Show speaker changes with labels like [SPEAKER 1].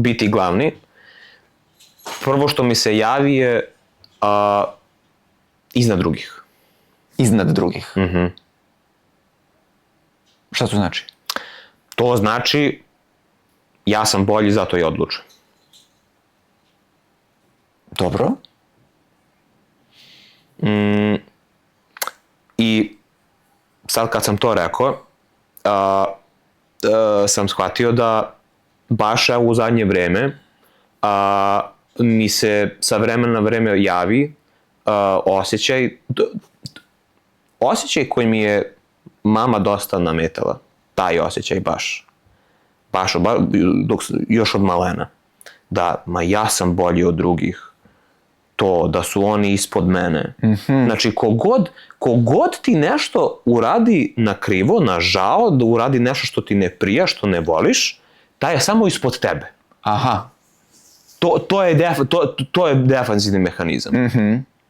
[SPEAKER 1] biti glavni, prvo što mi se javi je iznad drugih.
[SPEAKER 2] Iznad drugih? Šta to znači?
[SPEAKER 1] To znači ja sam bolji, zato i odlučujem.
[SPEAKER 2] Dobro.
[SPEAKER 1] I sad kad sam to rekao, sam shvatio da baš u zadnje vreme mi se sa vremena na vreme javi osjećaj koji mi je mama dosta nametala, taj osjećaj baš još od malena, da ja sam bolji od drugih, to da su oni ispod mene. Znači, kogod ti nešto uradi na krivo, na žao, da uradi nešto što ti ne prija, što ne voliš, taj je samo ispod tebe.
[SPEAKER 2] Aha.
[SPEAKER 1] To je defanzivni mehanizam.